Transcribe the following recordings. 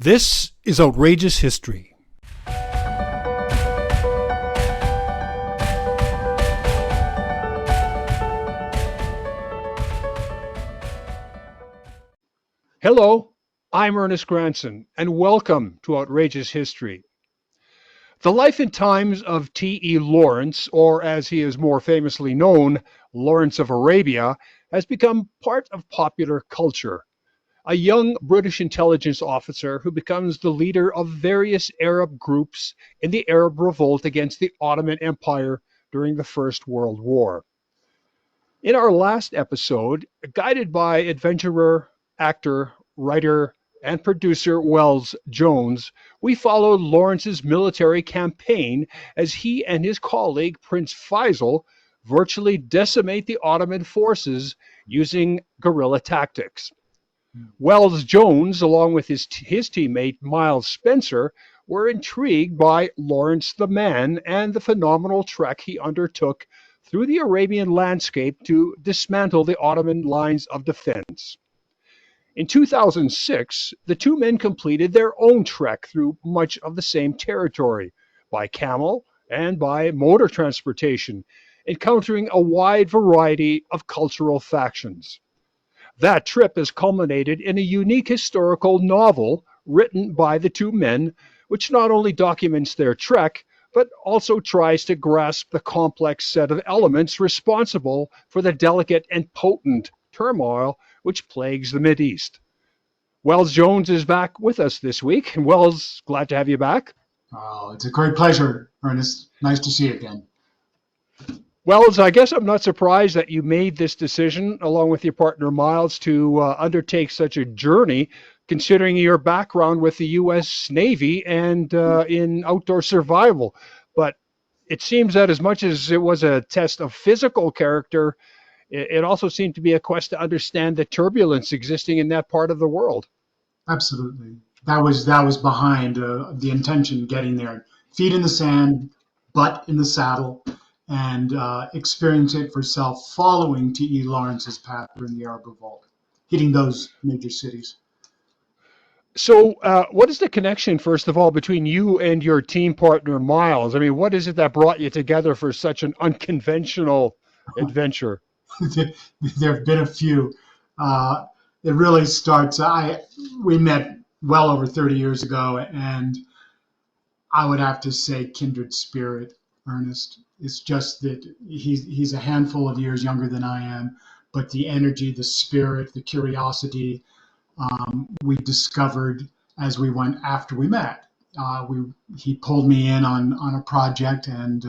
This is Outrageous History. Hello, I'm Ernest Granson, and welcome to Outrageous History. The life and times of T.E. Lawrence, or as he is more famously known, Lawrence of Arabia, has become part of popular culture. A young British intelligence officer who becomes the leader of various Arab groups in the Arab revolt against the Ottoman Empire during the First World War. In our last episode, guided by adventurer, actor, writer, and producer Wells Jones, we followed Lawrence's military campaign as he and his colleague Prince Faisal virtually decimate the Ottoman forces using guerrilla tactics. Wells Jones, along with his teammate Miles Spencer, were intrigued by Lawrence the Man and the phenomenal trek he undertook through the Arabian landscape to dismantle the Ottoman lines of defense. In 2006, the two men completed their own trek through much of the same territory, by camel and by motor transportation, encountering a wide variety of cultural factions. That trip has culminated in a unique historical novel written by the two men, which not only documents their trek, but also tries to grasp the complex set of elements responsible for the delicate and potent turmoil which plagues the Mideast. Wells Jones is back with us this week. And Wells, glad to have you back. Oh, it's a great pleasure, Ernest. Nice to see you again. Wells, I guess I'm not surprised that you made this decision, along with your partner Miles, to undertake such a journey, considering your background with the U.S. Navy and in outdoor survival. But it seems that as much as it was a test of physical character, it also seemed to be a quest to understand the turbulence existing in that part of the world. Absolutely. That was behind the intention getting there. Feet in the sand, butt in the saddle, and experience it for self following T.E. Lawrence's path during the Arab Revolt, hitting those major cities. So what is the connection, first of all, between you and your team partner, Miles? I mean, what is it that brought you together for such an unconventional adventure? There have been a few. It really starts, we met well over 30 years ago, and I would have to say kindred spirit, Ernest. It's just that he's a handful of years younger than I am, but the energy, the spirit, the curiosity we discovered as we went after we met. He pulled me in on a project, and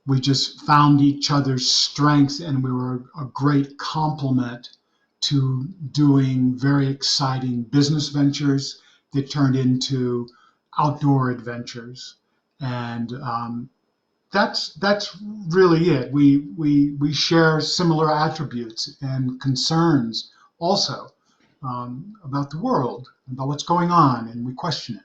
we just found each other's strengths, and we were a great complement to doing very exciting business ventures that turned into outdoor adventures. And that's really it. We share similar attributes and concerns also about the world, about what's going on, and we question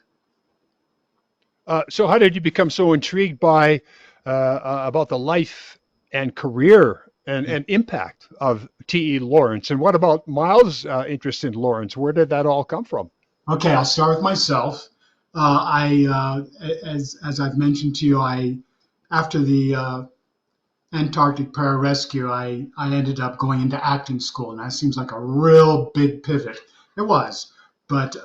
it. So how did you become so intrigued by about the life and career and impact of T.E. Lawrence? And what about Miles' interest in Lawrence? Where did that all come from? Okay, I'll start with myself. As I've mentioned to you, after the Antarctic pararescue, I ended up going into acting school, and that seems like a real big pivot. It was, but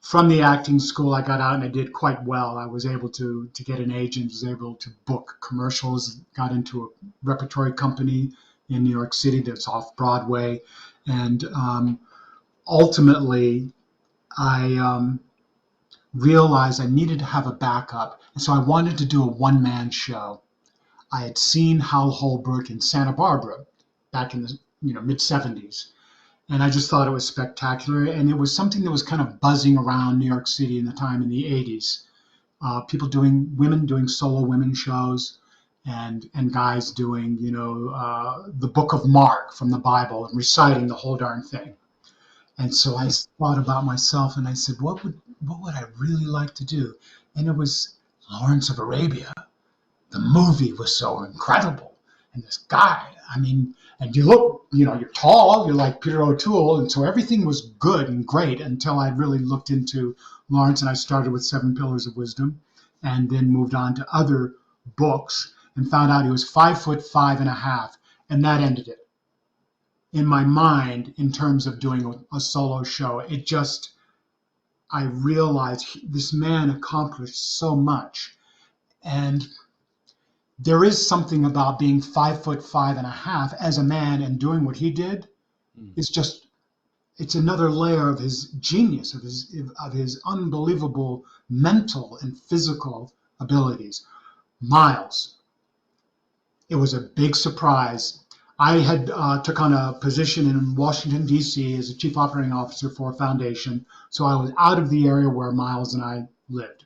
from the acting school, I got out and I did quite well. I was able to get an agent, was able to book commercials, got into a repertory company in New York City that's off Broadway, and ultimately, I realized I needed to have a backup, and so I wanted to do a one-man show. I had seen Hal Holbrook in Santa Barbara back in the mid-'70s, and I just thought it was spectacular. And it was something that was kind of buzzing around New York City in the time in the '80s. Women doing solo women shows, and guys doing the Book of Mark from the Bible and reciting the whole darn thing. And so I thought about myself, and I said, what would I really like to do? And it was Lawrence of Arabia. The movie was so incredible, and this guy, I mean, And you look, you're tall, you're like Peter O'Toole, and so everything was good and great until I really looked into Lawrence, and I started with Seven Pillars of Wisdom, and then moved on to other books, and found out he was 5'5.5", and that ended it in my mind in terms of doing a solo show. I realized this man accomplished so much, and there is something about being 5'5.5" as a man and doing what he did. It's another layer of his genius, of his unbelievable mental and physical abilities. Miles, it was a big surprise. I had took on a position in Washington, D.C. as a chief operating officer for a foundation, so I was out of the area where Miles and I lived.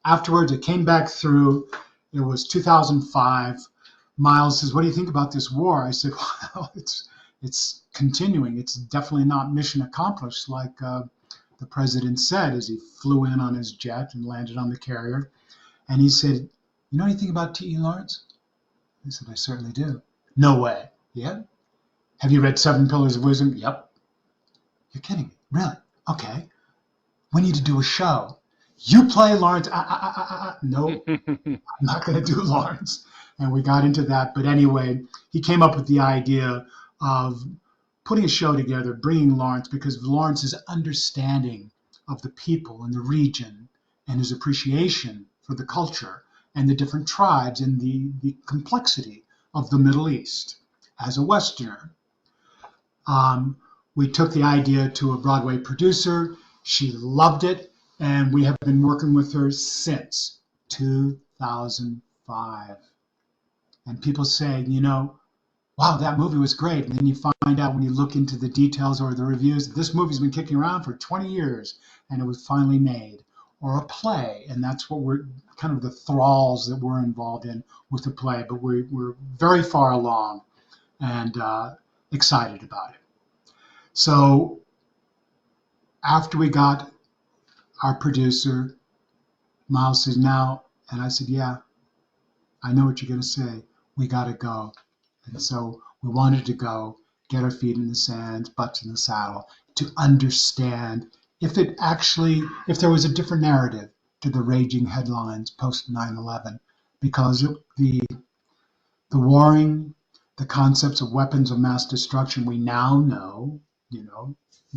Afterwards, it came back through. It was 2005. Miles says, "What do you think about this war?" I said, "Well, it's continuing. It's definitely not mission accomplished, like the president said as he flew in on his jet and landed on the carrier." And he said, "You know anything about T.E. Lawrence?" I said, "I certainly do." "No way." "Yeah." "Have you read Seven Pillars of Wisdom?" "Yep." "You're kidding me." "Really?" "Okay. We need to do a show. You play Lawrence." No, I'm not going to do Lawrence. And we got into that. But anyway, he came up with the idea of putting a show together, bringing Lawrence, because of Lawrence's understanding of the people and the region and his appreciation for the culture and the different tribes and the complexity of the Middle East. As a Westerner, we took the idea to a Broadway producer. She loved it, and we have been working with her since 2005. And people say, "Wow, that movie was great." And then you find out when you look into the details or the reviews, this movie's been kicking around for 20 years and it was finally made. Or a play, and that's what we're kind of the thralls that we're involved in with the play. But we're very far along and excited about it. So after we got our producer, Miles says, "Now," and I said, "Yeah, I know what you're going to say. We got to go." And so we wanted to go, get our feet in the sand, butts in the saddle, to understand if there was a different narrative to the raging headlines post 9/11, because the warring, the concepts of weapons of mass destruction, we now know,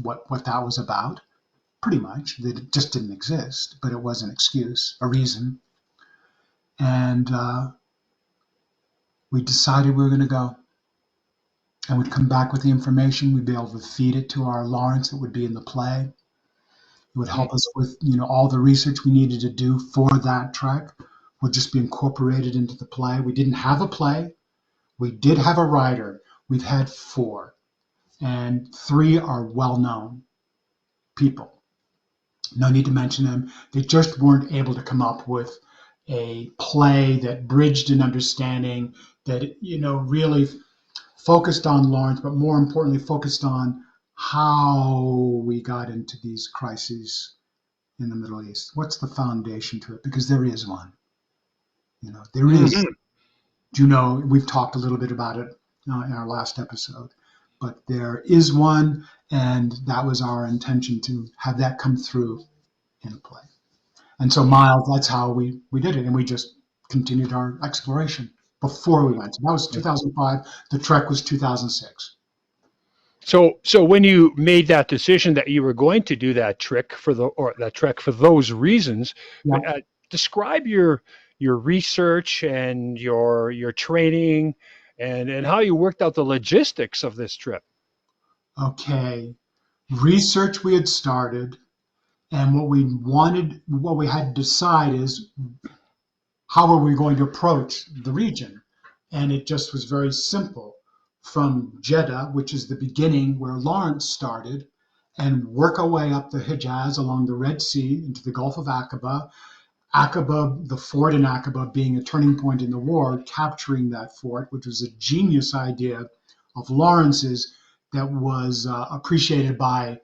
what that was about. Pretty much, that it just didn't exist, but it was an excuse, a reason. And we decided we were going to go. And we'd come back with the information. We'd be able to feed it to our Lawrence that would be in the play. It would help us with, all the research we needed to do for that trek would just be incorporated into the play. We didn't have a play. We did have a writer. We've had 4, and 3 are well-known people. No need to mention them. They just weren't able to come up with a play that bridged an understanding that, really focused on Lawrence, but more importantly, focused on how we got into these crises in the Middle East. What's the foundation to it? Because there is one. There is. We've talked a little bit about it in our last episode, but there is one, and that was our intention, to have that come through in a play. And so Miles, that's how we did it, and we just continued our exploration before we went. So that was 2005. The trek was 2006. So when you made that decision that you were going to do that trek for those reasons, Yeah. Describe your research and your training and how you worked out the logistics of this trip. Okay. Research we had started, and what we had to decide is how are we going to approach the region? And it just was very simple. From Jeddah, which is the beginning where Lawrence started, and work our way up the Hijaz along the Red Sea into the Gulf of Aqaba. Aqaba, the fort in Aqaba being a turning point in the war, capturing that fort, which was a genius idea of Lawrence's that was appreciated by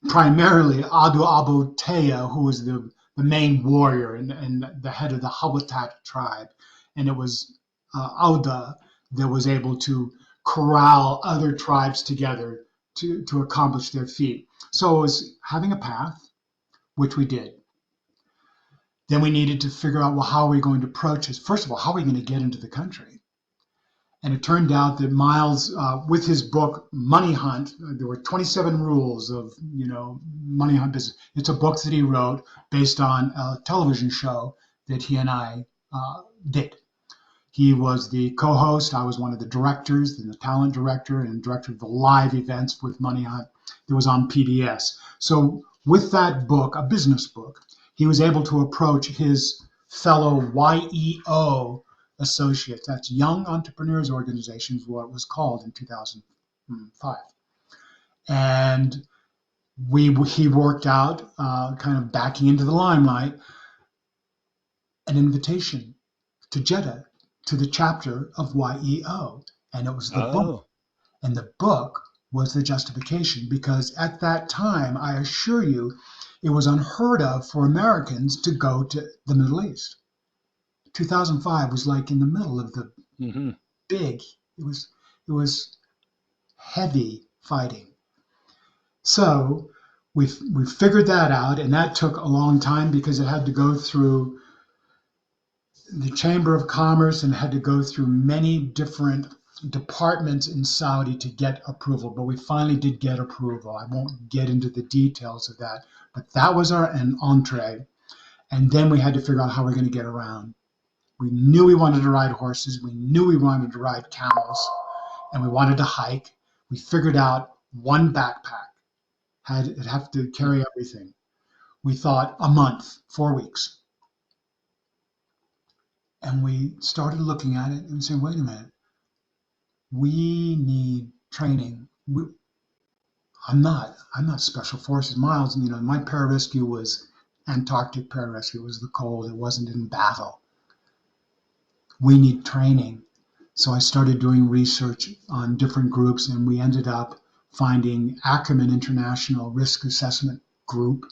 primarily Adu Abu Taya, who was the main warrior and the head of the Hawatat tribe. And it was Auda that was able to corral other tribes together to accomplish their feat. So it was having a path, which we did. Then we needed to figure out, well, how are we going to approach this? First of all, how are we going to get into the country? And it turned out that Miles, with his book Money Hunt, there were 27 rules of money hunt business. It's a book that he wrote based on a television show that he and I did. He was the co-host. I was one of the directors, and the talent director, and director of the live events with Money Hunt that was on PBS. So with that book, a business book, he was able to approach his fellow YEO associates. That's Young Entrepreneurs Organization, is what it was called in 2005. And he worked out, kind of backing into the limelight, an invitation to Jeddah, to the chapter of YEO. And it was the book. And the book was the justification, because at that time, I assure you, it was unheard of for Americans to go to the Middle East. 2005 was like in the middle of the big, it was heavy fighting. So we figured that out, and that took a long time because it had to go through the Chamber of Commerce and had to go through many different departments in Saudi to get approval. But we finally did get approval. I won't get into the details of that, but that was an entree. And then we had to figure out how we're going to get around. We knew we wanted to ride horses. We knew we wanted to ride camels, and we wanted to hike. We figured out one backpack. It'd have to carry everything. We thought a month, 4 weeks. And we started looking at it and saying, wait a minute, we need training. I'm not special forces. Miles, my pararescue was Antarctic pararescue. It was the cold. It wasn't in battle. We need training. So I started doing research on different groups, and we ended up finding Ackerman International Risk Assessment Group.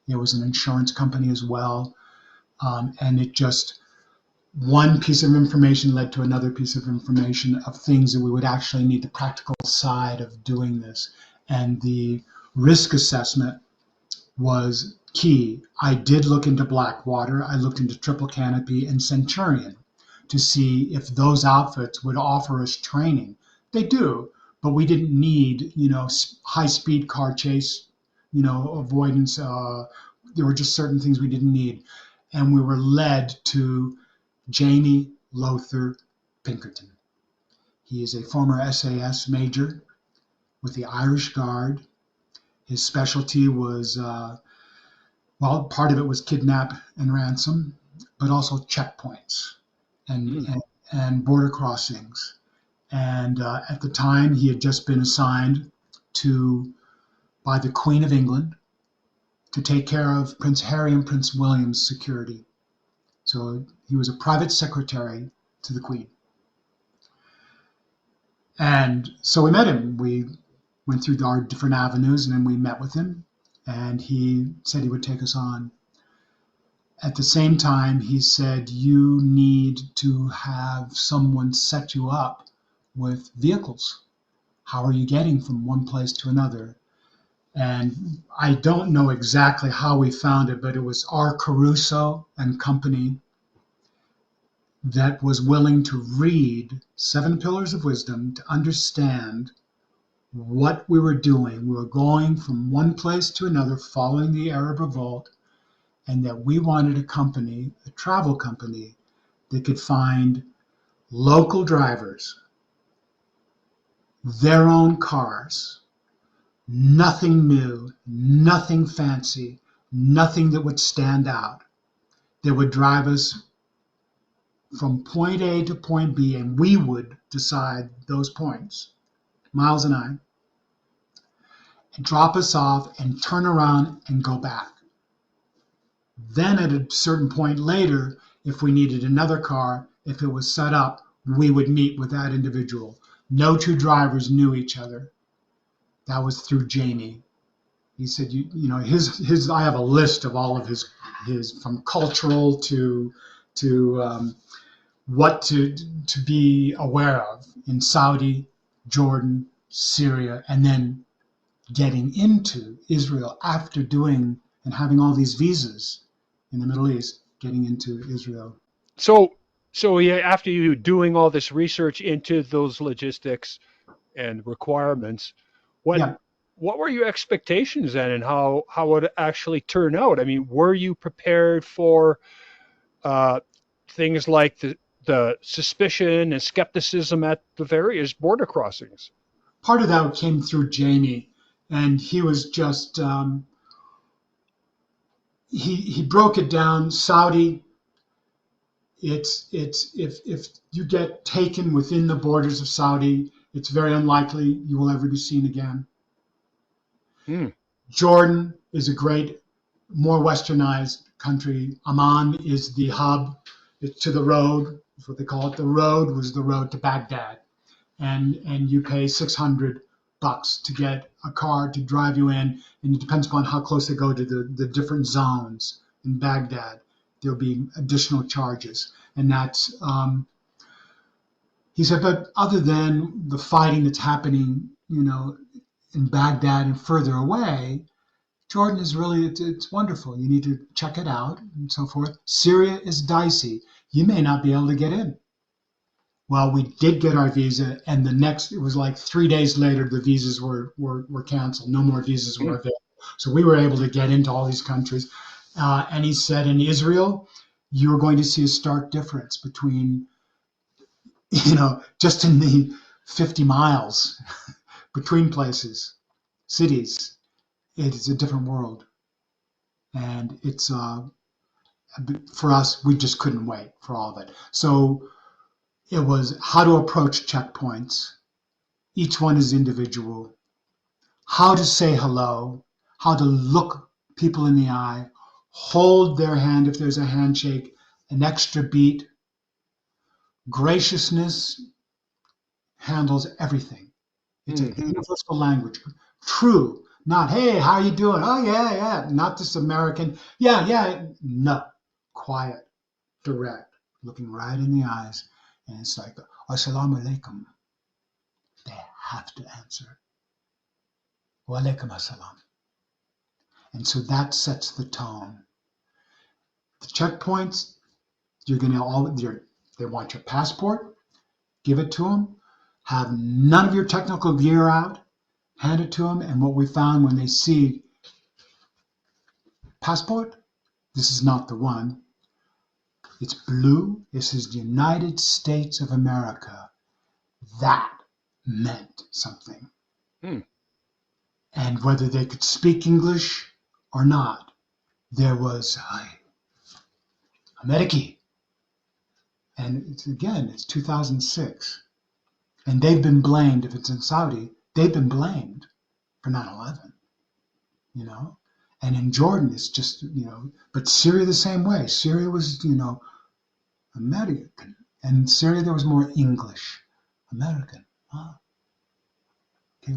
It was an insurance company as well. And it just, one piece of information led to another piece of information of things that we would actually need, the practical side of doing this. And the risk assessment was key. I did look into Blackwater. I looked into Triple Canopy and Centurion to see if those outfits would offer us training. They do, but we didn't need, high-speed car chase, avoidance. There were just certain things we didn't need. And we were led to Jamie Lothar Pinkerton. He is a former SAS major with the Irish Guard. His specialty was, part of it was kidnap and ransom, but also checkpoints and border crossings. And at the time, he had just been assigned by the Queen of England to take care of Prince Harry and Prince William's security. So he was a private secretary to the Queen. And so we met him. We went through our different avenues, and then we met with him, and he said he would take us on. At the same time, he said, you need to have someone set you up with vehicles. How are you getting from one place to another? And I don't know exactly how we found it, but it was R. Caruso and company that was willing to read 7 Pillars of Wisdom to understand what we were doing. We were going from one place to another following the Arab Revolt, and that we wanted a travel company that could find local drivers, their own cars, nothing new, nothing fancy, nothing that would stand out, that would drive us from point A to point B, and we would decide those points, Miles and I, and drop us off and turn around and go back. Then at a certain point later, if we needed another car, if it was set up, we would meet with that individual. No two drivers knew each other. That was through Jamie. He said, his. I have a list of all of his from cultural to what to be aware of in Saudi Jordan, Syria, and then getting into Israel after doing and having all these visas in the Middle East, getting into Israel. So, so yeah, after you doing all this research into those logistics and requirements, what Yeah, what were your expectations then, and how would it actually turn out? I mean, were you prepared for uh, things like the suspicion and skepticism at the various border crossings? part of that came through Jamie, and he was just he broke it down. Saudi, it's if you get taken within the borders of Saudi, it's very unlikely you will ever be seen again. Hmm. Jordan is a great, more westernized country. Amman is the hub. It's to the road. That's what they call it. The road was the road to Baghdad, and you pay $600 to get a car to drive you in, and it depends upon how close they go to the different zones in Baghdad. There'll be additional charges, and that's he said. But other than the fighting that's happening, in Baghdad and further away, Jordan is really it's wonderful. You need to check it out and so forth. Syria is dicey. You may not be able to get in. Well, we did get our visa, and it was like 3 days later, the visas were canceled. No more visas were available. So we were able to get into all these countries. And he said in Israel, you're going to see a stark difference between, just in the 50 miles between places, cities. It is a different world. And it's, for us, we just couldn't wait for all of it. So it was how to approach checkpoints. Each one is individual. How to say hello, how to look people in the eye, hold their hand if there's a handshake, an extra beat. Graciousness handles everything. It's a Mm-hmm. universal language. True, not, hey, how you doing? Oh, yeah, yeah. Not this American, yeah, yeah. No, quiet, direct, looking right in the eyes. And it's like, Assalamu alaikum. They have to answer. Wa alaikum assalam. And so that sets the tone. The checkpoints, they want your passport, give it to them, have none of your technical gear out, hand it to them. And what we found when they see passport, this is not the one. It's blue. This is the United States of America. That meant something. Hmm. And whether they could speak English or not, there was Ameriki. And it's 2006. And they've been blamed, if it's in Saudi, they've been blamed for 9/11, you know? And in Jordan, it's just, but Syria the same way. Syria was, American. And in Syria, there was more English. American. Huh? Okay,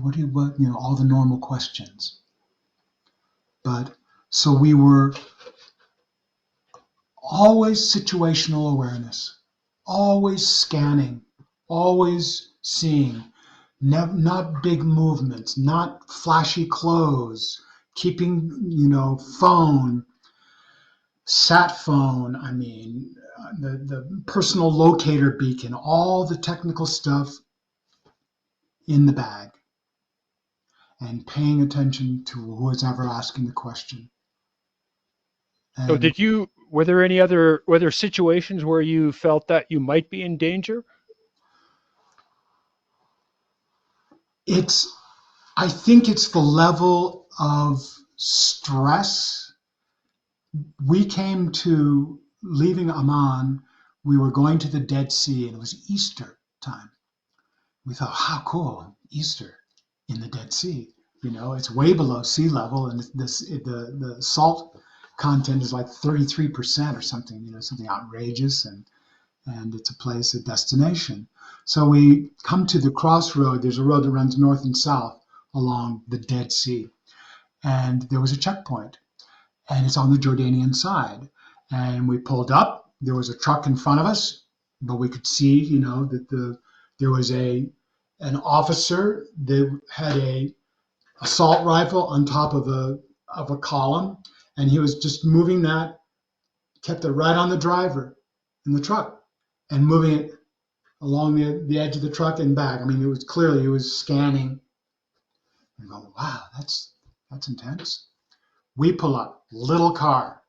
all the normal questions. But so we were always situational awareness, always scanning, always seeing, not big movements, not flashy clothes, keeping, phone, sat phone, the personal locator beacon, all the technical stuff in the bag, and paying attention to who is ever asking the question. So And were there situations where you felt that you might be in danger? it's, I think it's the level of stress. We came to leaving Amman, we were going to the Dead Sea, and it was Easter time. We thought, how cool, Easter in the Dead Sea. It's way below sea level, and the salt content is like 33% or something, something outrageous, and it's a place, a destination. So we come to the crossroad. There's a road that runs north and south along the Dead Sea, and there was a checkpoint, and it's on the Jordanian side. And we pulled up. There was a truck in front of us, but we could see, that there was an officer that had a assault rifle on top of a column, and he was just moving that, kept it right on the driver in the truck, and moving it along the edge of the truck and back. I mean, it was clearly he was scanning. And going, wow, that's intense. We pull up, little car.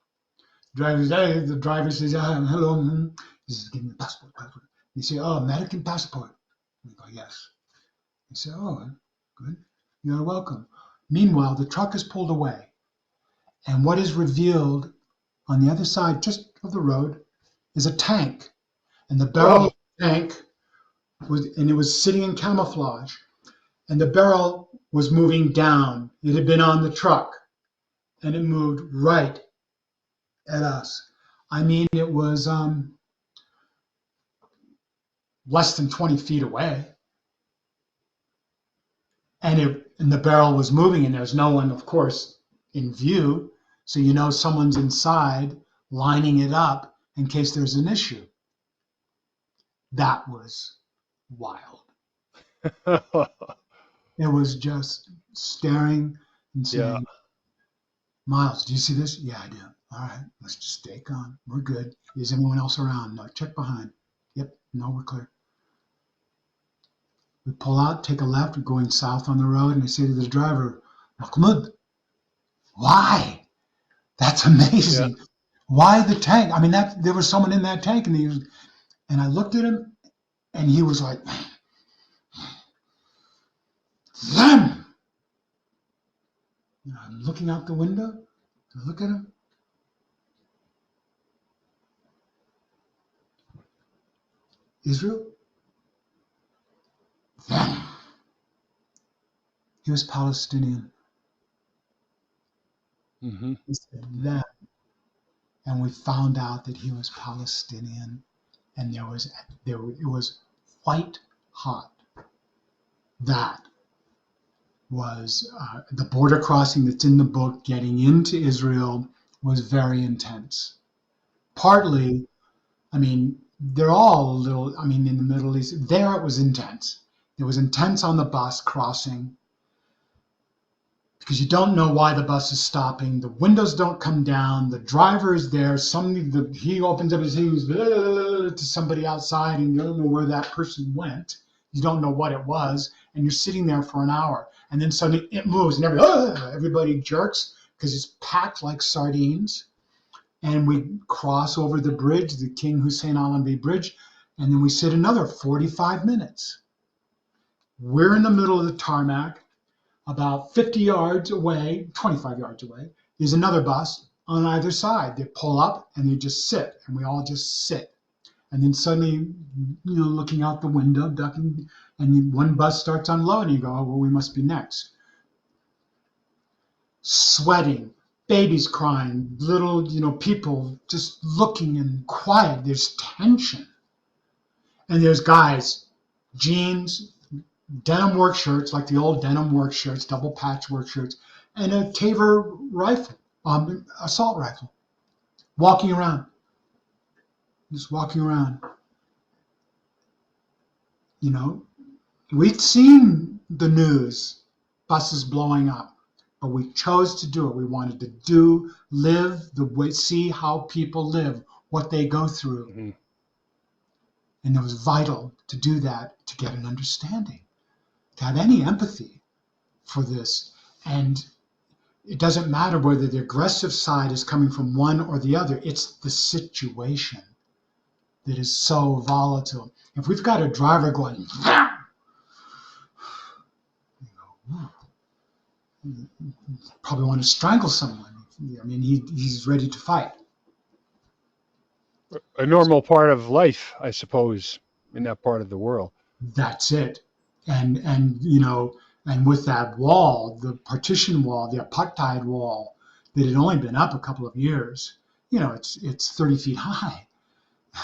The driver says, hello. He says, give me a passport. You say, oh, American passport. We go, yes. He said, oh, good. You're welcome. Meanwhile, the truck is pulled away. And what is revealed on the other side, just of the road, is a tank. And the barrel of the tank was sitting in camouflage. And the barrel was moving down. It had been on the truck. And it moved right at us. I mean, it was less than 20 feet away. And the barrel was moving, and there's no one, of course, in view. So you know someone's inside lining it up in case there's an issue. That was wild. It was just staring and saying, Yeah. Miles, do you see this? Yeah, I do. All right, let's just stay calm. We're good. Is anyone else around? No, check behind. Yep, no, we're clear. We pull out, take a left, we're going south on the road, and I say to the driver, Mahmoud, why? That's amazing. Yeah. Why the tank? I mean, there was someone in that tank, and I looked at him, and he was like, them. You know, I'm looking out the window, I look at him. Israel? Them. He was Palestinian. Mm-hmm. He said them. And we found out that he was Palestinian, and it was white hot. That was the border crossing that's in the book. Getting into Israel was very intense. Partly, I mean, they're all a little. I mean, in the Middle East, there it was intense. It was intense on the bus crossing, because you don't know why the bus is stopping. The windows don't come down. The driver is there. He opens up his hands to somebody outside, and you don't know where that person went. You don't know what it was, and you're sitting there for an hour. And then suddenly it moves, and everybody jerks because it's packed like sardines. And we cross over the bridge, the King Hussein Allenby Bridge, and then we sit another 45 minutes. We're in the middle of the tarmac. About 50 yards away, 25 yards away, is another bus on either side. They pull up and they just sit, and we all just sit. And then suddenly, looking out the window, ducking, and one bus starts unloading. You go, oh, well, we must be next. Sweating, babies crying, little, people just looking and quiet. There's tension. And there's guys, jeans, denim work shirts, like the old denim work shirts, double patch work shirts, and a Taver rifle, assault rifle, just walking around. We'd seen the news, buses blowing up, but we chose to do it. We wanted to live the way, see how people live, what they go through. Mm-hmm. And it was vital to do that, to get an understanding, to have any empathy for this. And it doesn't matter whether the aggressive side is coming from one or the other. It's the situation that is so volatile. If we've got a driver going, probably want to strangle someone. I mean, he's ready to fight. A normal part of life, I suppose, in that part of the world. That's it. And with that wall, the partition wall, the apartheid wall, that had only been up a couple of years, it's 30 feet high.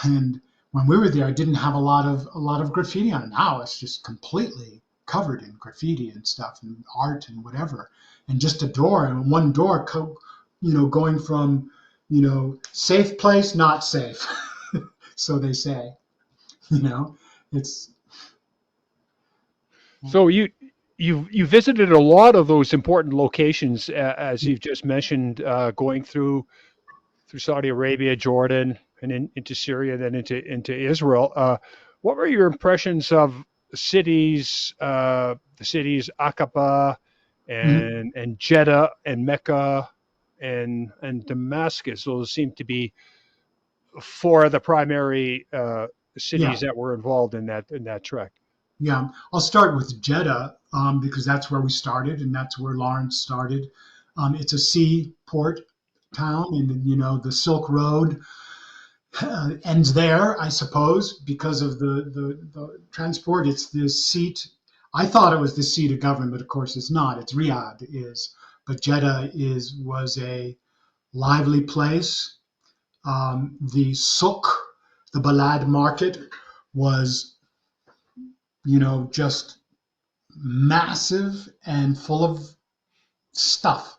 And when we were there, it didn't have a lot of graffiti on it. Now it's just completely covered in graffiti and stuff and art and whatever. And just a door, and one door, going from, safe place, not safe. So they say, it's. So you visited a lot of those important locations, as you've just mentioned, going through Saudi Arabia, Jordan, and into Syria, then into Israel. What were your impressions of the cities Aqaba Mhm. and Jeddah and Mecca and Damascus? Those seem to be four of the primary cities Yeah, that were involved in that trek. yeah. I'll start with Jeddah because that's where we started, and that's where Lawrence started. It's a seaport town, and the Silk Road ends there, I suppose, because of the transport. It's the seat. I thought it was the seat of government, but of course it's not. It's Riyadh is, but Jeddah was a lively place. The souk, the Balad market, was just massive and full of stuff.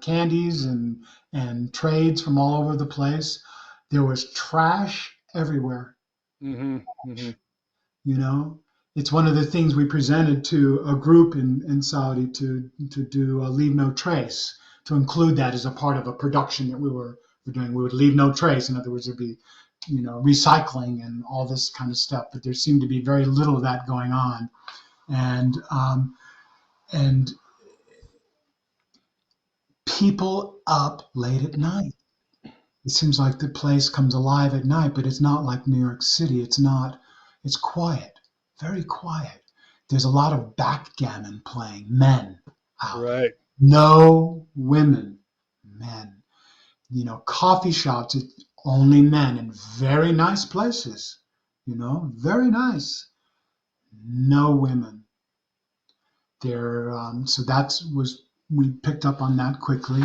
Candies and trades from all over the place. There was trash everywhere. Hmm. Hmm. You know, it's one of the things we presented to a group in Saudi to do a leave no trace, to include that as a part of a production that we're doing. We would leave no trace. In other words, there'd be, recycling and all this kind of stuff. But there seemed to be very little of that going on, and and people up late at night. It seems like the place comes alive at night, but it's not like New York City. It's not. It's quiet, very quiet. There's a lot of backgammon playing, men out. Right. No women, men. Coffee shops, it's only men in very nice places, very nice. No women. So that was, we picked up on that quickly.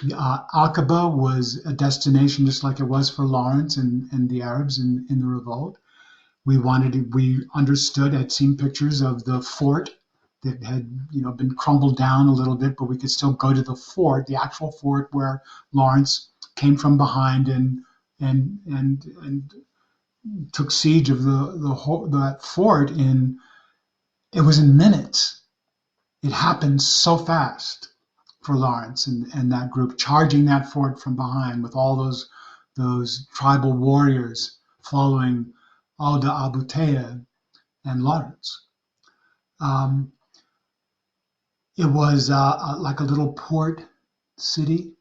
Aqaba was a destination just like it was for Lawrence and the Arabs in the revolt. We understood, had seen pictures of the fort that had been crumbled down a little bit, but we could still go to the fort, the actual fort where Lawrence came from behind and took siege of that fort in, it was in minutes. It happened so fast for Lawrence and that group charging that fort from behind with all those tribal warriors following Alda Abu Tayeb and Lawrence. Um, it was like a little port city.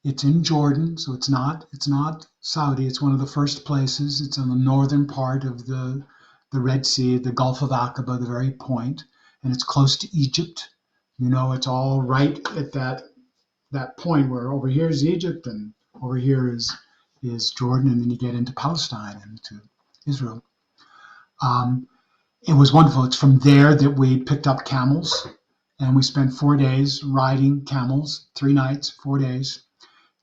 It's in Jordan, so it's not Saudi. It's one of the first places. It's on the northern part of the Red Sea, the Gulf of Aqaba, the very point, and it's close to Egypt. It's all right at that point where over here is Egypt and over here is Jordan, and then you get into Palestine and into Israel. Um, it was wonderful. It's from there that we picked up camels, and we spent 4 days riding camels, 3 nights, 4 days,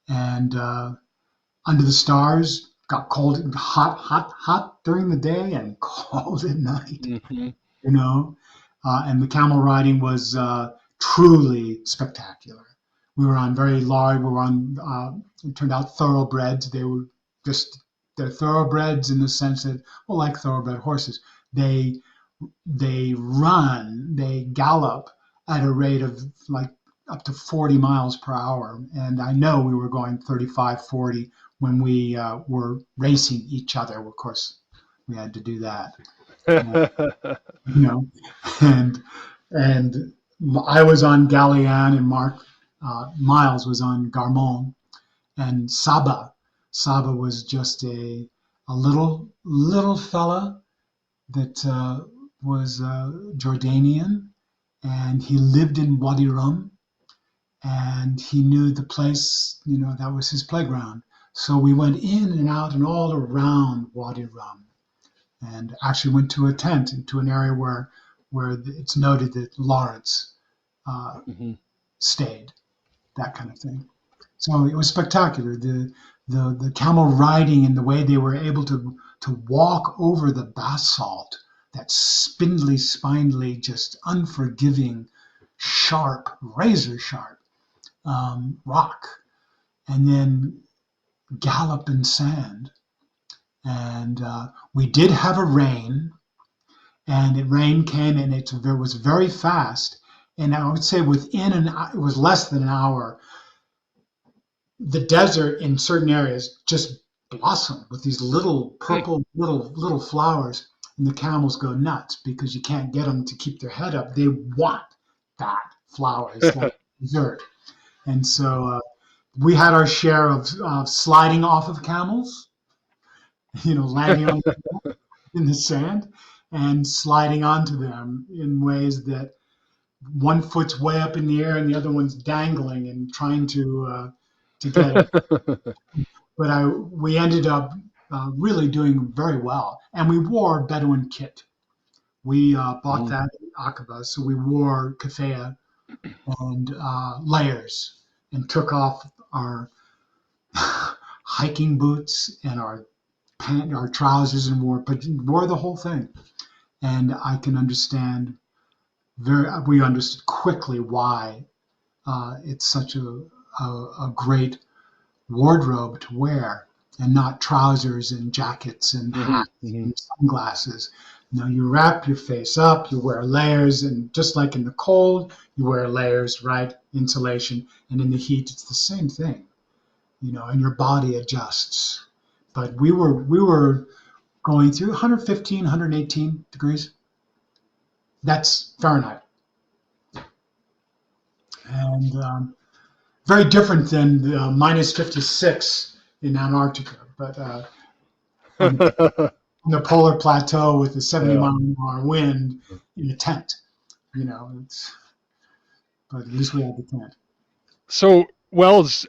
and under the stars. Got cold, hot, hot, hot during the day, and cold at night. Hmm. You know, and the camel riding was truly spectacular. We were on very large. We were on. It turned out thoroughbreds. They were just they're thoroughbreds in the sense that, well, like thoroughbred horses, they they gallop at a rate of like up to 40 miles per hour. And I know we were going 35, 40 when we were racing each other. Of course, we had to do that. Uh, you know, and and I was on Gallian and Mark Miles was on Garmon and Saba. Saba was just a little fella that was Jordanian, and he lived in Wadi Rum, and he knew the place. That was his playground. So we went in and out and all around Wadi Rum, and actually went to a tent into an area where it's noted that Lawrence uh, Hmm. stayed, that kind of thing. So it was spectacular. The camel riding and the way they were able to walk over the basalt, that spindly, spindly, just unforgiving, sharp, razor sharp rock, and then gallop in sand. And we did have a rain, and rain came, and it was very fast. And I would say it was less than an hour. The desert in certain areas just blossomed with these little Hmm. purple little flowers, and the camels go nuts because you can't get them to keep their head up. They want that flower. It's like dessert. And so we had our share of sliding off of camels, landing on in the sand and sliding onto them in ways that one foot's way up in the air and the other one's dangling and trying to get it. But we ended up really doing very well, and we wore Bedouin kit. We bought Mhm. that in Aqaba, so we wore keffiyeh and layers, and took off our hiking boots and our trousers, and wore the whole thing. And I can understand we understood quickly why it's such a great wardrobe to wear, and not trousers and jackets and Mhm. hats Mhm. and sunglasses. You wrap your face up, you wear layers, and just like in the cold, you wear layers, right? Insulation, and in the heat, it's the same thing, and your body adjusts. But we were going through 115, 118 degrees. That's Fahrenheit, and very different than the minus 56 in Antarctica. But on the on the polar plateau with a 70 Yeah. mile an hour wind in a tent. But at least we had the tent. So Wells,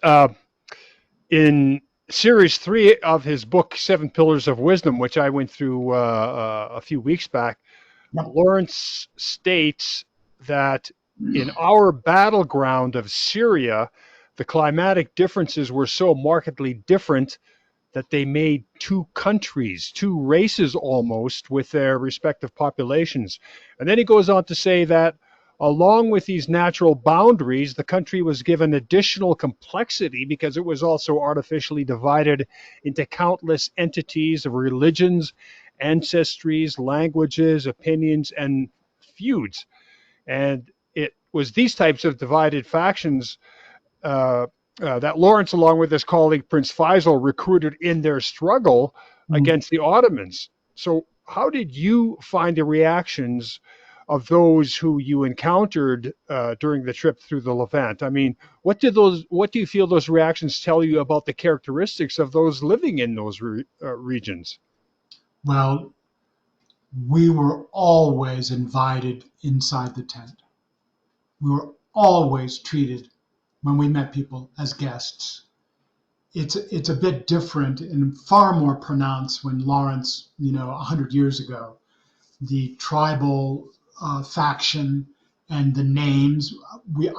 in series 3 of his book Seven Pillars of Wisdom, which I went through a few weeks back, Yep. Lawrence states that in our battleground of Syria, the climatic differences were so markedly different that they made two countries, two races almost, with their respective populations. And then he goes on to say that along with these natural boundaries, the country was given additional complexity because it was also artificially divided into countless entities of religions, ancestries, languages, opinions, and feuds. And it was these types of divided factions uh, that Lawrence, along with his colleague Prince Faisal, recruited in their struggle Mm. against the Ottomans. So, how did you find the reactions of those who you encountered during the trip through the Levant? I mean, what do you feel those reactions tell you about the characteristics of those living in those regions? Well, we were always invited inside the tent. We were always treated when we met people as guests. It's a bit different and far more pronounced when Lawrence, 100 years ago, the tribal faction and the names. We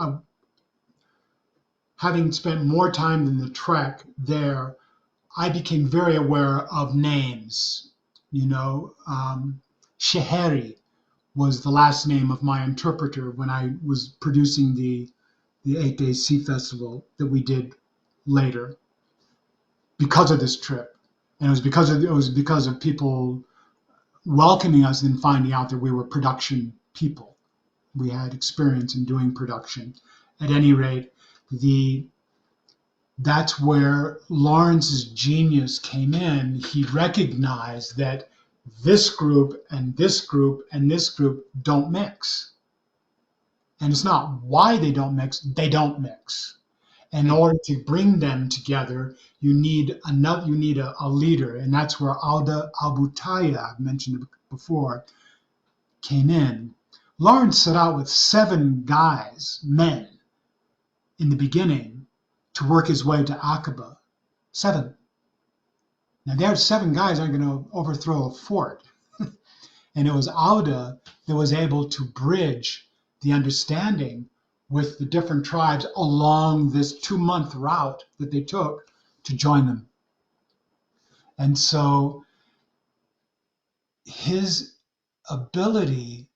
Having spent more time than the trek there, I became very aware of names. Sheheri was the last name of my interpreter when I was producing the 8 Day Sea Festival that we did later because of this trip. And it was because of people welcoming us and finding out that we were production people. We had experience in doing production. At any rate, the that's where Lawrence's genius came in. He recognized that this group and this group and this group don't mix. And it's not why they don't mix. In order to bring them together, you need a leader, and that's where Alda Abu Tayyab, I've mentioned it before, came in. Lawrence set out with 7 men in the beginning to work his way to Aqaba. 7. Now, there's 7 guys aren't going to overthrow a fort. And it was Auda that was able to bridge the understanding with the different tribes along this 2-month route that they took to join them. And so his ability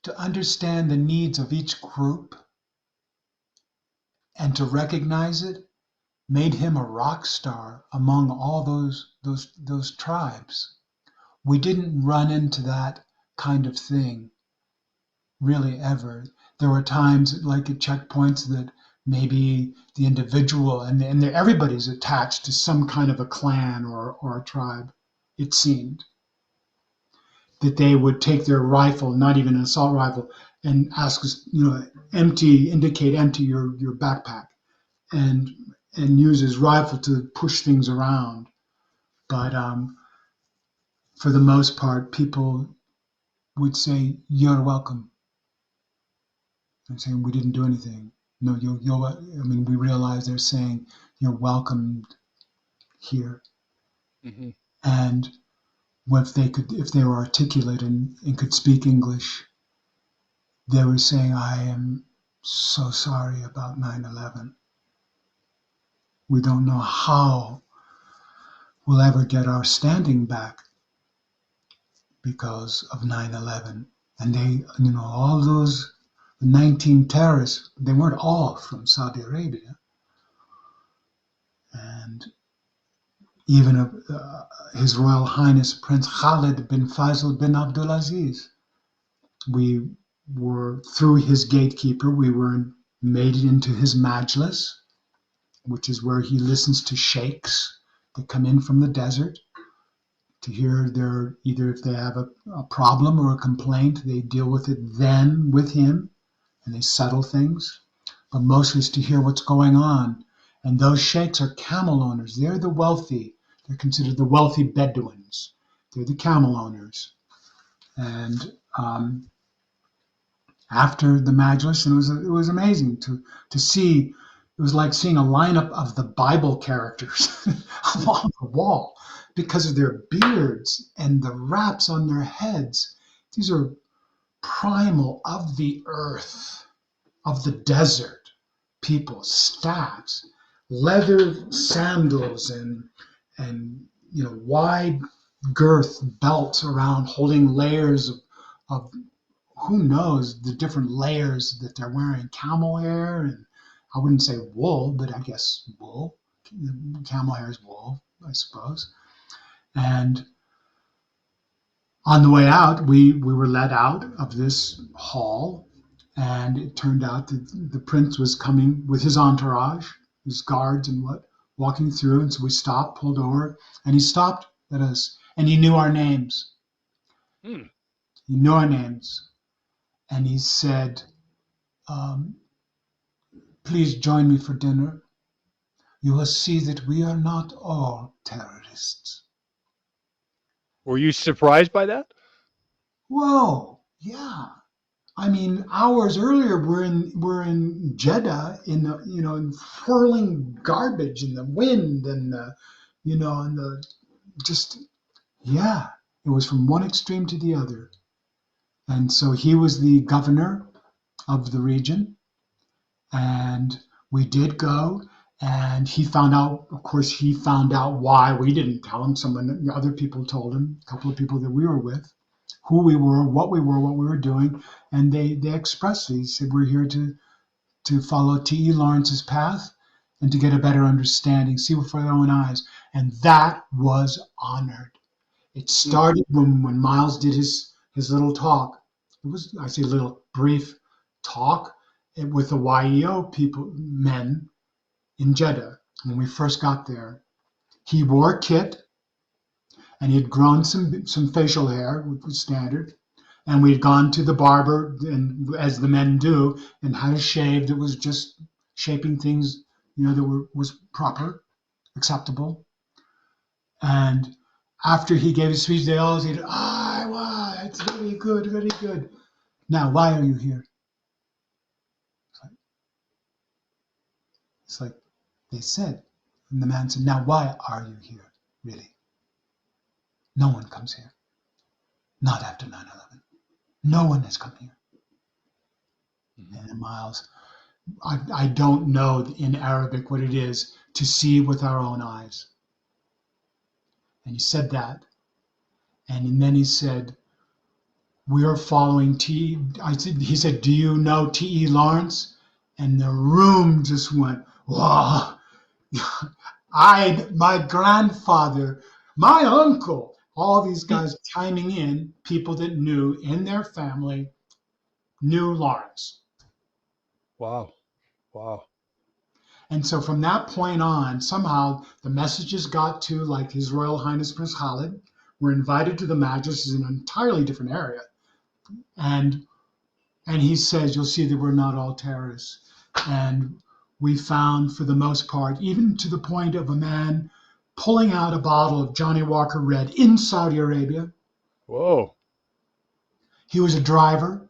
to understand the needs of each group and to recognize it made him a rock star among all those tribes. We didn't run into that kind of thing, really, ever. There were times, like at checkpoints, that maybe the individual and everybody's attached to some kind of a clan or a tribe, it seemed, that they would take their rifle, not even an assault rifle, and ask us, indicate empty your backpack, and use his rifle to push things around. But for the most part, people would say, "You're welcome." I'm saying we didn't do anything. No, we realize they're saying you're welcomed here. Mm-hmm. And if they were articulate and could speak English, they were saying, "I am so sorry about 9/11. We don't know how we'll ever get our standing back because of 9/11." And they, all those 19 terrorists, they weren't all from Saudi Arabia. And even His Royal Highness Prince Khalid bin Faisal bin Abdulaziz, we were, through his gatekeeper, we were made into his majlis, which is where he listens to sheikhs that come in from the desert to hear either if they have a problem or a complaint, they deal with it then with him and they settle things, but mostly it's to hear what's going on. And those sheikhs are camel owners. They're the wealthy. They're considered the wealthy Bedouins. They're the camel owners. And after the Majlis, and it was amazing to see. It was like seeing a lineup of the Bible characters along the wall because of their beards and the wraps on their heads. These are primal, of the earth, of the desert people, staffs, leather sandals, and wide girth belts around, holding layers of who knows the different layers that they're wearing. Camel hair, and I wouldn't say wool, but I guess wool. Camel hair is wool, I suppose. And on the way out, we were led out of this hall, and it turned out that the prince was coming with his entourage, his guards and walking through. And so we stopped, pulled over, and he stopped at us, and he knew our names. Hmm. He knew our names. And he said, "Please join me for dinner. You will see that we are not all terrorists." Were you surprised by that? Whoa, yeah. I mean, hours earlier, we're in Jeddah in the in whirling garbage in the wind and and the just yeah. It was from one extreme to the other, and so he was the governor of the region, and we did go. And he found out, of course, why we didn't tell him. Other people told him, a couple of people that we were with, who we were, what we were doing. And they expressly said, "We're here to follow T.E. Lawrence's path and to get a better understanding, see with our own eyes." And that was honored. It started when Miles did his little talk. It was, I say, little brief talk with the YEO men in Jeddah. When we first got there, he wore a kit, and he had grown some facial hair, which was standard. And we had gone to the barber, and as the men do, and had a shave that was just shaping things, that was proper, acceptable. And after he gave his speech, they all said, "Ah, wow, it's very good, very good. Now, why are you here?" It's like they said. And the man said, "Now, why are you here, really? No one comes here. Not after 9/11. No one has come here." Mm-hmm. And Miles, I don't know in Arabic what it is to see with our own eyes. And he said that. And then he said, "We are following T." He said, "Do you know T.E. Lawrence?" And the room just went, wow. My grandfather, my uncle, all these guys chiming in, people that knew in their family, knew Lawrence. Wow. Wow. And so from that point on, somehow the messages got to like His Royal Highness Prince Khalid. We're invited to the Majlis in an entirely different area. And he says, you'll see that we're not all terrorists. And we found, for the most part, even to the point of a man pulling out a bottle of Johnny Walker Red in Saudi Arabia. Whoa. He was a driver,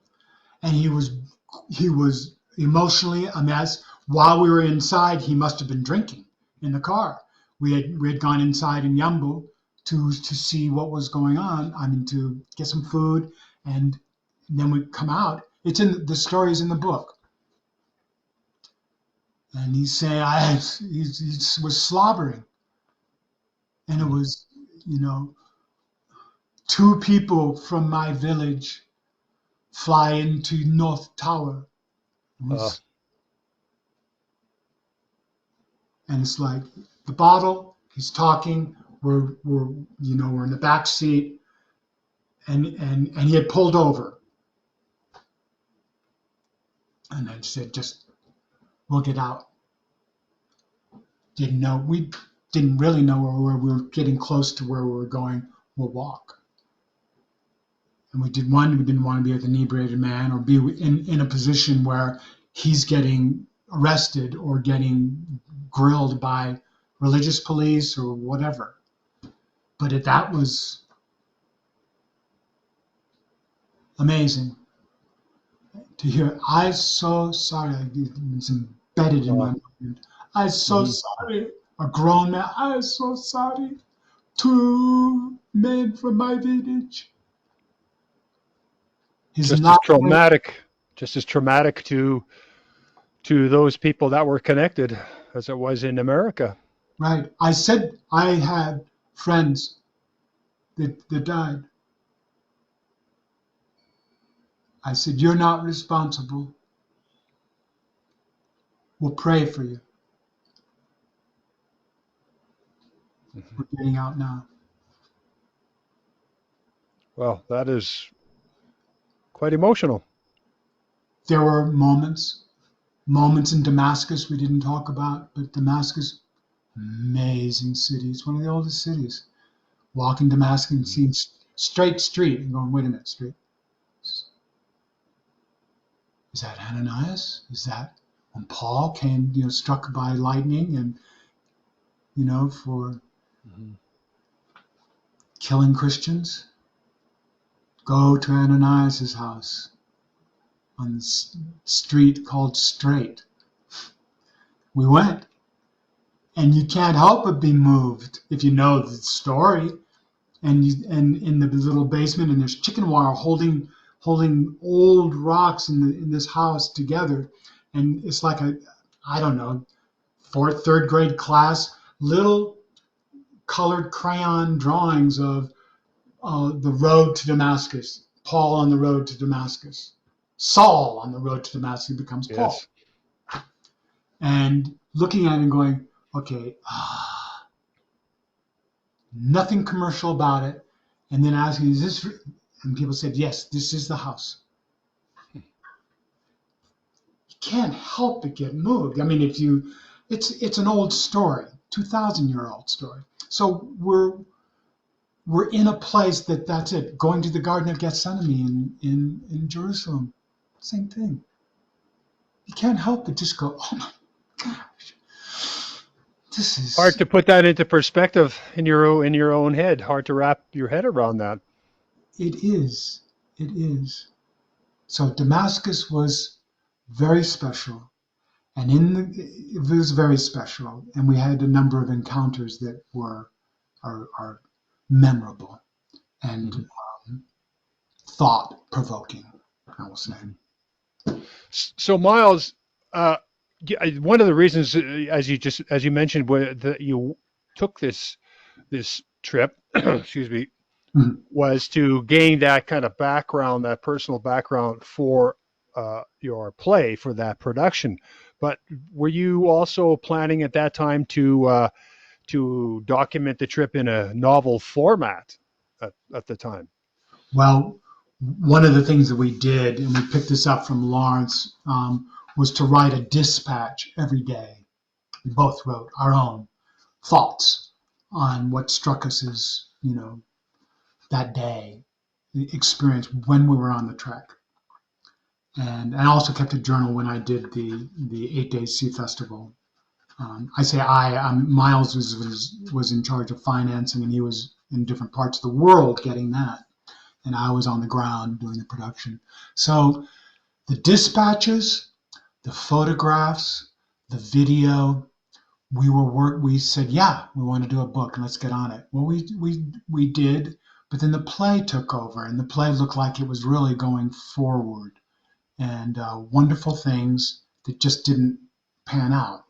and he was emotionally a mess. While we were inside, he must have been drinking in the car. We had gone inside in Yambu to see what was going on. I mean, to get some food, and then we come out. It's in the story is in the book, and he's saying he was slobbering, and it was, two people from my village fly into North Tower. And it's like the bottle, he's talking, we're in the back seat, and he had pulled over. And I said, just, we'll get out. We didn't really know where we were getting close to where we were going, we'll walk. And we didn't want to be with an inebriated man or be in a position where he's getting arrested or getting grilled by religious police or whatever. But that was amazing to hear. I'm so sorry. It's embedded in my mind. I'm so sorry. A grown man. I'm so sorry. Two men from my village. Just as traumatic to those people that were connected as it was in America. Right. I said I had friends that died. I said, you're not responsible. We'll pray for you. We're getting out now. Well, that is quite emotional. There were moments in Damascus we didn't talk about, but Damascus, amazing city. It's one of the oldest cities. Walking Damascus and seeing straight street and going, wait a minute, straight. Is that Ananias? Is that when Paul came, struck by lightning and, for killing Christians? Go to Ananias' house on the street called Straight. We went. And you can't help but be moved if you know the story. And in the little basement, and there's chicken wire holding old rocks in this house together, and it's like third grade class, little colored crayon drawings of the road to Damascus, Paul on the road to Damascus, Saul on the road to Damascus becomes Paul, and looking at it and going, okay, nothing commercial about it, and then asking, is this? And people said, yes, this is the house. You can't help but get moved. I mean, it's an old story, 2,000-year-old story. So we're in a place that's it. Going to the Garden of Gethsemane in Jerusalem, same thing. You can't help but just go, oh my gosh, this is hard to put that into perspective in your own head. Hard to wrap your head around that. It is. So Damascus was very special, and it was very special, and we had a number of encounters that are memorable and thought-provoking, I will say. So Miles, one of the reasons, as you mentioned, that you took this trip, excuse me, was to gain that kind of background, that personal background for your play, for that production. But were you also planning at that time to document the trip in a novel format? at the time? Well, one of the things that we did, and we picked this up from Lawrence, was to write a dispatch every day. We both wrote our own thoughts on what struck us as, that day, the experience when we were on the trek. And I also kept a journal when I did the 8 Day Sea Festival. I say Miles was in charge of financing, and he was in different parts of the world getting that. And I was on the ground doing the production. So the dispatches, the photographs, the video, we said, yeah, we want to do a book and let's get on it. Well, we did, but then the play took over, and the play looked like it was really going forward, and wonderful things that just didn't pan out.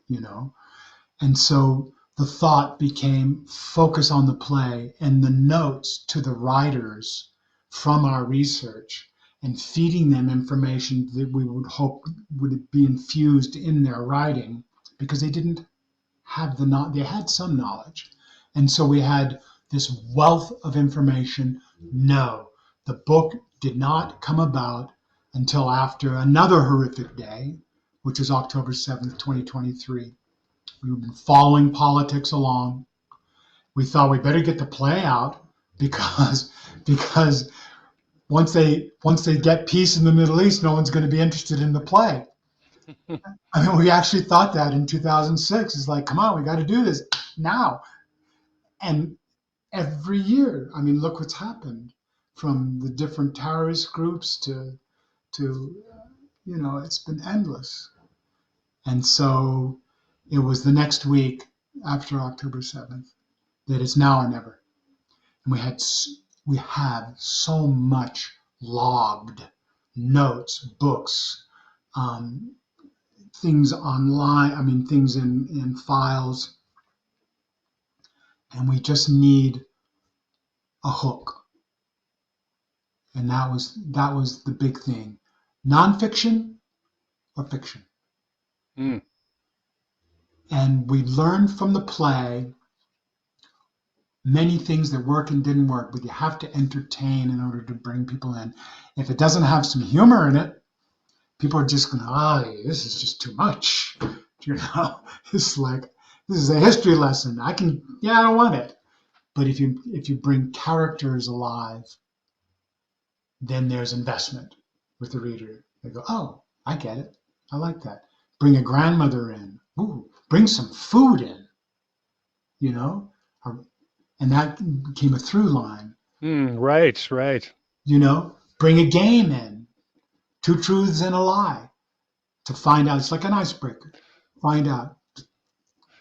And so the thought became focus on the play and the notes to the writers from our research, and feeding them information that we would hope would be infused in their writing, because they didn't have they had some knowledge. And so we had this wealth of information. No, the book did not come about until after another horrific day, which was October 7th, 2023. We've been following politics along. We thought we better get the play out, because once they get peace in the Middle East, no one's going to be interested in the play. I mean, we actually thought that in 2006. It's like, come on, we got to do this now. And every year, I mean, look what's happened, from the different terrorist groups to it's been endless. And so it was the next week after October 7th that it's now or never. And we have so much logged notes, books, things online, things in files, and we just need a hook. And that was the big thing. Nonfiction or fiction. Mm. And we learned from the play many things that work and didn't work, but you have to entertain in order to bring people in. If it doesn't have some humor in it, people are just going, this is just too much. It's like, this is a history lesson. I don't want it. But if you bring characters alive, then there's investment with the reader. They go, oh, I get it. I like that. Bring a grandmother in. Ooh, bring some food in, and that became a through line. Right. Bring a game in. 2 truths and a lie, to find out. It's like an icebreaker. Find out.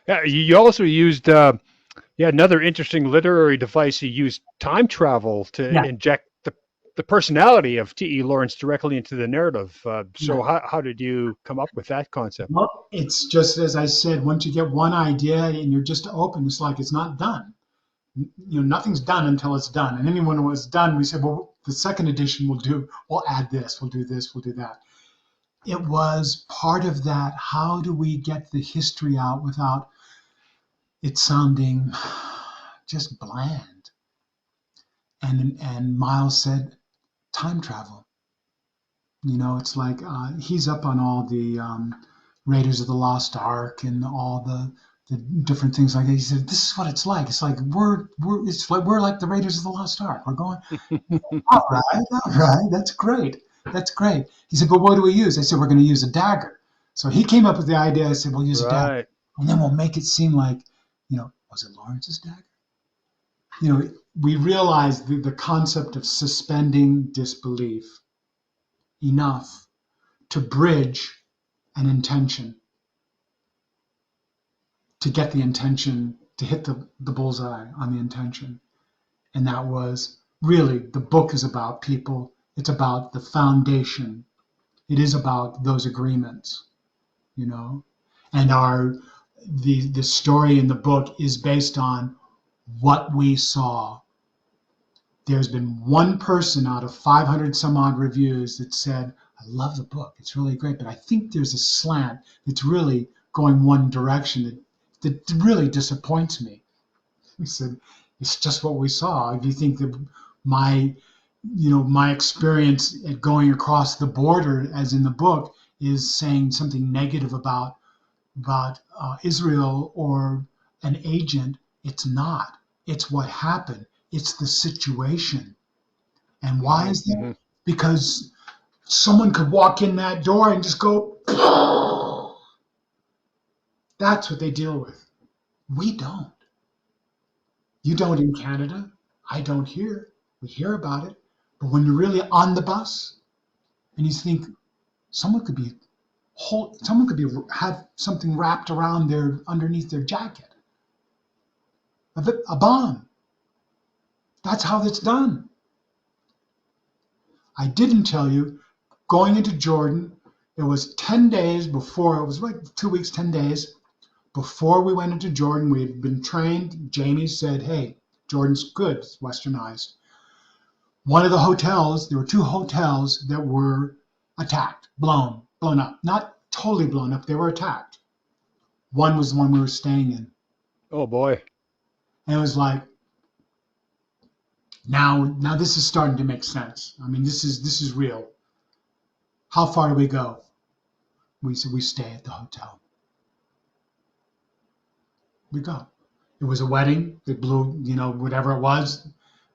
Yeah, you also used another interesting literary device. You used time travel to inject the personality of T.E. Lawrence directly into the narrative. So how did you come up with that concept? Well, it's just as I said, once you get one idea and you're just open, it's like it's not done. Nothing's done until it's done. And then when it was done, we said, well, the second edition we'll add this, we'll do this, we'll do that. It was part of that. How do we get the history out without it sounding just bland? And Miles said, time travel. It's like he's up on all the Raiders of the Lost Ark and all the different things like that. He said, this is what it's like. It's like we're like the Raiders of the Lost Ark. We're going, all right, that's great. He said, but what do we use? I said, we're going to use a dagger. So he came up with the idea. I said, we'll use a dagger. And then we'll make it seem like, was it Lawrence's dagger? We realized the concept of suspending disbelief enough to bridge an intention, to get the intention, to hit the bullseye on the intention. And that was really, the book is about people. It's about the foundation. It is about those agreements, and the story in the book is based on what we saw. There's been one person out of 500 some odd reviews that said, I love the book. It's really great, but I think there's a slant that's really going one direction that really disappoints me. He said, It's just what we saw. If you think that my, my experience at going across the border, as in the book, is saying something negative about Israel or an agent, it's not. It's what happened. It's the situation. And why is that? Mm-hmm. Because someone could walk in that door and just go, that's what they deal with. We don't. You don't in Canada. I don't here. We hear about it. But when you're really on the bus and you think someone could be have something wrapped around their underneath their jacket, a bomb. That's how it's done. I didn't tell you, going into Jordan, it was 10 days before, it was like 2 weeks, 10 days before we went into Jordan. We had been trained. Jamie said, hey, Jordan's good, it's westernized. One of the hotels, there were 2 hotels that were attacked, blown up. Not totally blown up, they were attacked. One was the one we were staying in. Oh boy. And it was like, now this is starting to make sense. I mean, this is real. How far do we go? We said we stay at the hotel. We go. It was a wedding. They blew, whatever it was,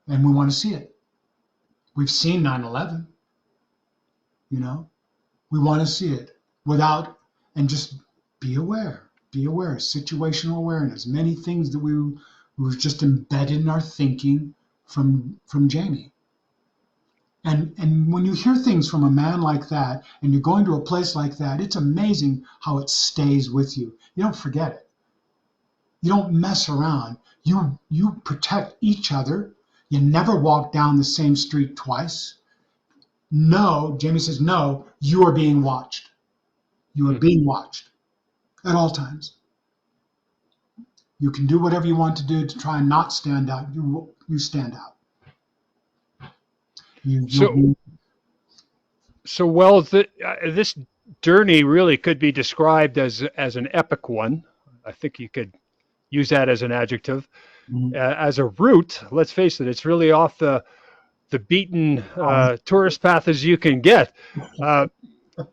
and we want to see it. We've seen 9/11. We want to see it and just be aware. Be aware. Situational awareness. Many things that we was just embedded in our thinking from Jamie. And when you hear things from a man like that, and you're going to a place like that, it's amazing how it stays with you. You don't forget it. You don't mess around. You protect each other. You never walk down the same street twice. No, Jamie says, no, you are being watched. You are being watched at all times. You can do whatever you want to do to try and not stand out. You stand out. So well, this journey really could be described as an epic one. I think you could use that as an adjective. As a route, let's face it, it's really off the beaten tourist path as you can get.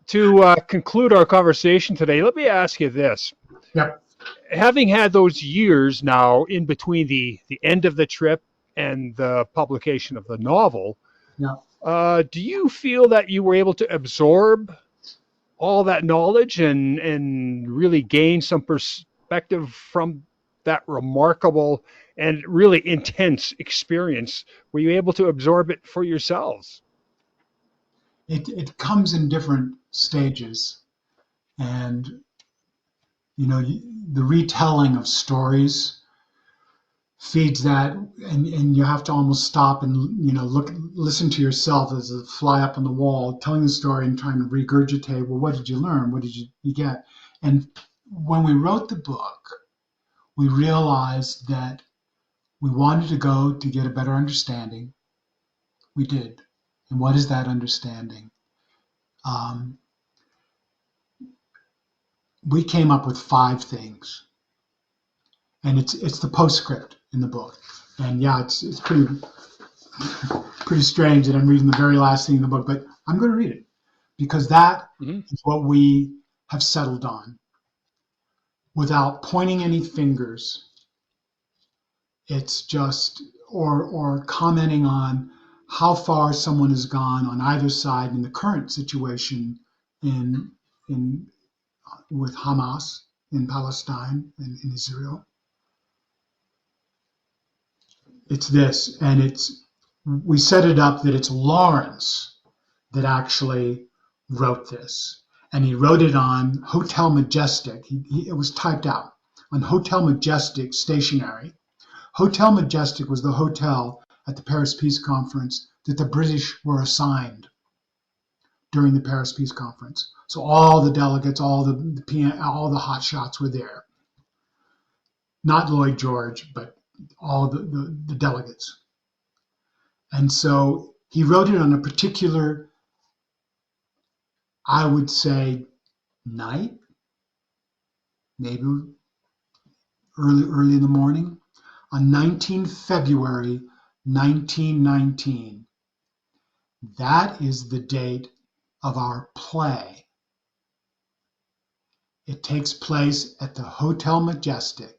To conclude our conversation today, let me ask you this. Yep. Having had those years now in between the end of the trip and the publication of the novel, do you feel that you were able to absorb all that knowledge and really gain some perspective from that remarkable and really intense experience? Were you able to absorb it for yourselves? It comes in different stages, and the retelling of stories feeds that, and you have to almost stop and listen to yourself as a fly up on the wall telling the story and trying to regurgitate, well, what did you learn, what did you get? And when we wrote the book, we realized that we wanted to go to get a better understanding. We did. And what is that understanding? We came up with 5 things, and it's the postscript in the book. And yeah, it's pretty strange that I'm reading the very last thing in the book, but I'm going to read it because that is what we have settled on. Without pointing any fingers, it's just or commenting on how far someone has gone on either side in the current situation in with Hamas in Palestine and in Israel. It's this, and we set it up that it's Lawrence that actually wrote this, and he wrote it on Hotel Majestic. It was typed out on Hotel Majestic stationery. Hotel Majestic was the hotel at the Paris Peace Conference that the British were assigned during the Paris Peace Conference. So all the delegates, all the hotshots were there. Not Lloyd George, but all the delegates. And so he wrote it on a particular, I would say, night, maybe early in the morning. on 19 February 1919. That is the date of our play. It takes place at the Hotel Majestic.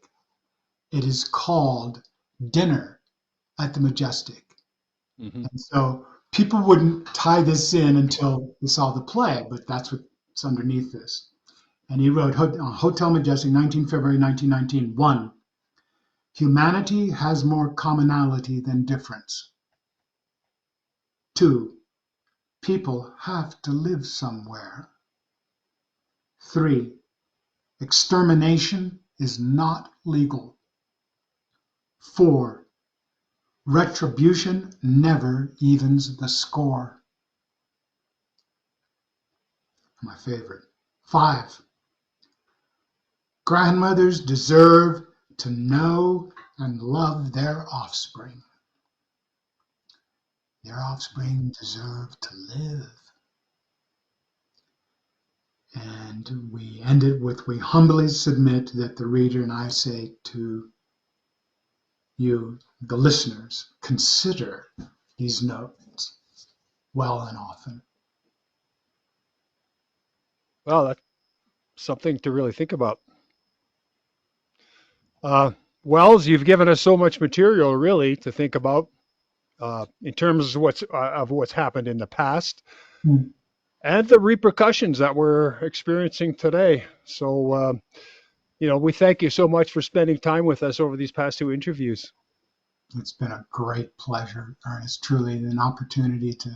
It is called Dinner at the Majestic. Mm-hmm. And so people wouldn't tie this in until they saw the play, but that's what's underneath this. And he wrote, Hotel Majestic, 19 February 1919, 1. Humanity has more commonality than difference. 2. People have to live somewhere. 3. Extermination is not legal. 4. Retribution never evens the score. My favorite. 5. Grandmothers deserve to know and love their offspring. Their offspring deserve to live. And we end it with, we humbly submit that the reader and I say to you, the listeners, consider these notes well and often. Well, that's something to really think about. Wells, you've given us so much material, really, to think about in terms of what's happened in the past and the repercussions that we're experiencing today. So, we thank you so much for spending time with us over these past 2 interviews. It's been a great pleasure, Ernest. Truly an opportunity to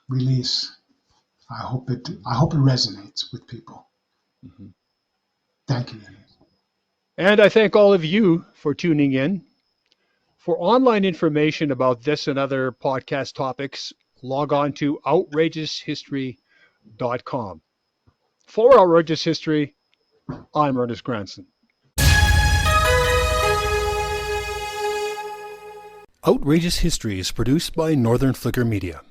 release. I hope it resonates with people. Mm-hmm. Thank you. And I thank all of you for tuning in. For online information about this and other podcast topics, log on to outrageoushistory.com. For Outrageous History, I'm Ernest Granson. Outrageous History is produced by Northern Flicker Media.